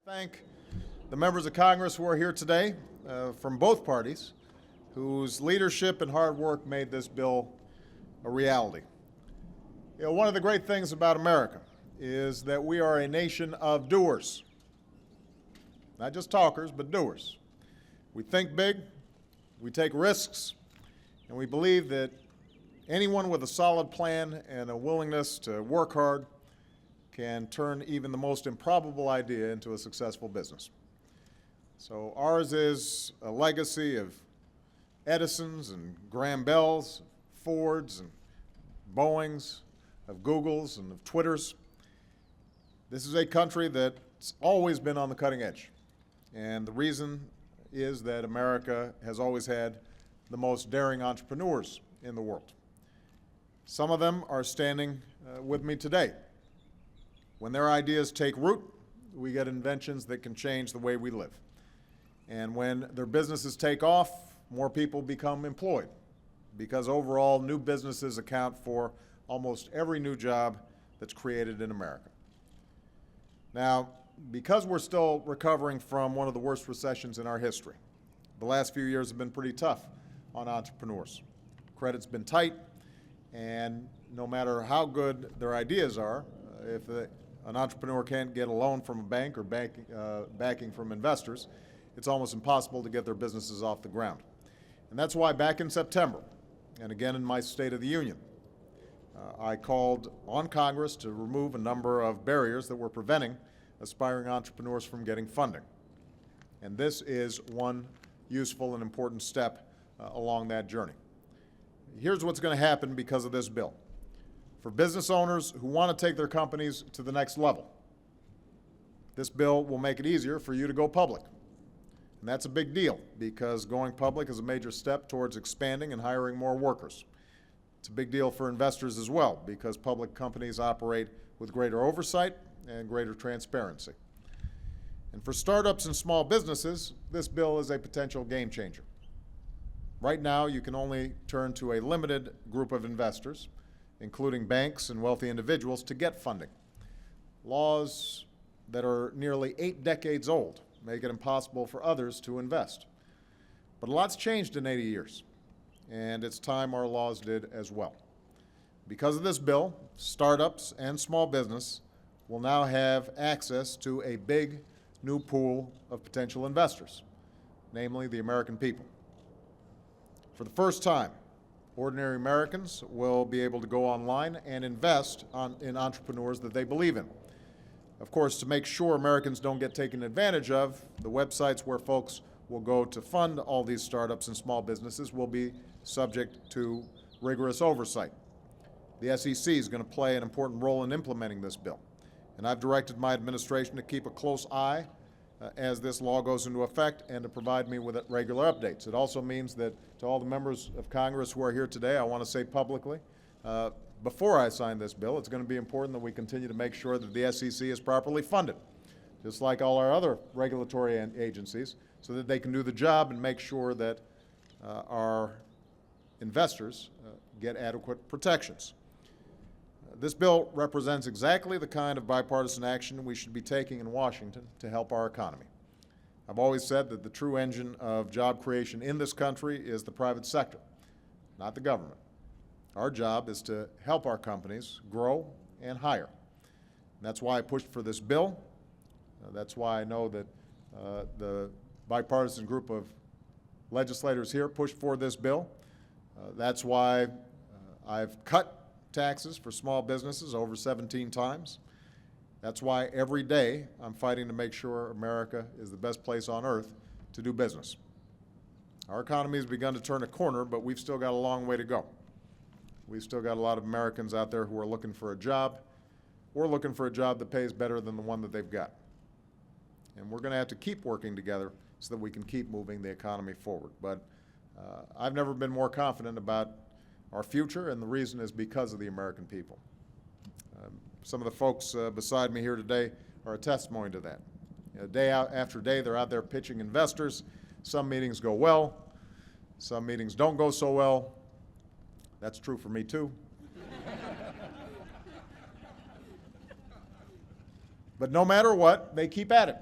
Thank the members of Congress who are here today from both parties, whose leadership and hard work made this bill a reality. You know, one of the great things about America is that we are a nation of doers. Not just talkers, but doers. We think big, we take risks, and we believe that anyone with a solid plan and a willingness to work hard can turn even the most improbable idea into a successful business. So ours is a legacy of Edisons and Graham Bells, Fords and Boeings, of Googles and of Twitters. This is a country that's always been on the cutting edge. And the reason is that America has always had the most daring entrepreneurs in the world. Some of them are standing with me today. When their ideas take root, we get inventions that can change the way we live. And when their businesses take off, more people become employed, because overall new businesses account for almost every new job that's created in America. Now, because we're still recovering from one of the worst recessions in our history, the last few years have been pretty tough on entrepreneurs. Credit's been tight, and no matter how good their ideas are, if an entrepreneur can't get a loan from a bank or backing from investors, it's almost impossible to get their businesses off the ground. And that's why back in September, and again in my State of the Union, I called on Congress to remove a number of barriers that were preventing aspiring entrepreneurs from getting funding. And this is one useful and important step along that journey. Here's what's going to happen because of this bill. For business owners who want to take their companies to the next level, this bill will make it easier for you to go public. And that's a big deal, because going public is a major step towards expanding and hiring more workers. It's a big deal for investors as well, because public companies operate with greater oversight and greater transparency. And for startups and small businesses, this bill is a potential game changer. Right now, you can only turn to a limited group of investors, including banks and wealthy individuals, to get funding. Laws that are nearly 8 decades old make it impossible for others to invest. But a lot's changed in 80 years, and it's time our laws did as well. Because of this bill, startups and small business will now have access to a big new pool of potential investors, namely the American people. For the first time, ordinary Americans will be able to go online and invest in entrepreneurs that they believe in. Of course, to make sure Americans don't get taken advantage of, the websites where folks will go to fund all these startups and small businesses will be subject to rigorous oversight. The SEC is going to play an important role in implementing this bill, and I've directed my administration to keep a close eye as this law goes into effect and to provide me with regular updates. It also means that to all the members of Congress who are here today, I want to say publicly, before I sign this bill, it's going to be important that we continue to make sure that the SEC is properly funded, just like all our other regulatory agencies, so that they can do the job and make sure that our investors get adequate protections. This bill represents exactly the kind of bipartisan action we should be taking in Washington to help our economy. I've always said that the true engine of job creation in this country is the private sector, not the government. Our job is to help our companies grow and hire. And that's why I pushed for this bill. That's why I know that the bipartisan group of legislators here pushed for this bill. That's why I've cut taxes for small businesses over 17 times. That's why every day I'm fighting to make sure America is the best place on earth to do business. Our economy has begun to turn a corner, but we've still got a long way to go. We've still got a lot of Americans out there who are looking for a job, or looking for a job that pays better than the one that they've got. And we're going to have to keep working together so that we can keep moving the economy forward. But I've never been more confident about our future, and the reason is because of the American people. Some of the folks beside me here today are a testimony to that. You know, day after day, they're out there pitching investors. Some meetings go well, some meetings don't go so well. That's true for me too. But no matter what, they keep at it.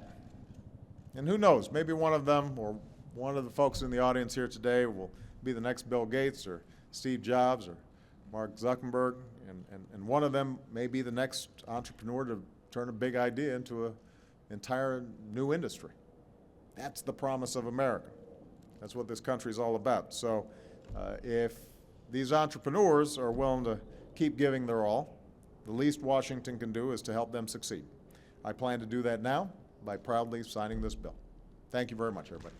And who knows, maybe one of them or one of the folks in the audience here today will be the next Bill Gates or Steve Jobs or Mark Zuckerberg, and one of them may be the next entrepreneur to turn a big idea into an entire new industry. That's the promise of America. That's what this country is all about. So if these entrepreneurs are willing to keep giving their all, the least Washington can do is to help them succeed. I plan to do that now by proudly signing this bill. Thank you very much, everybody.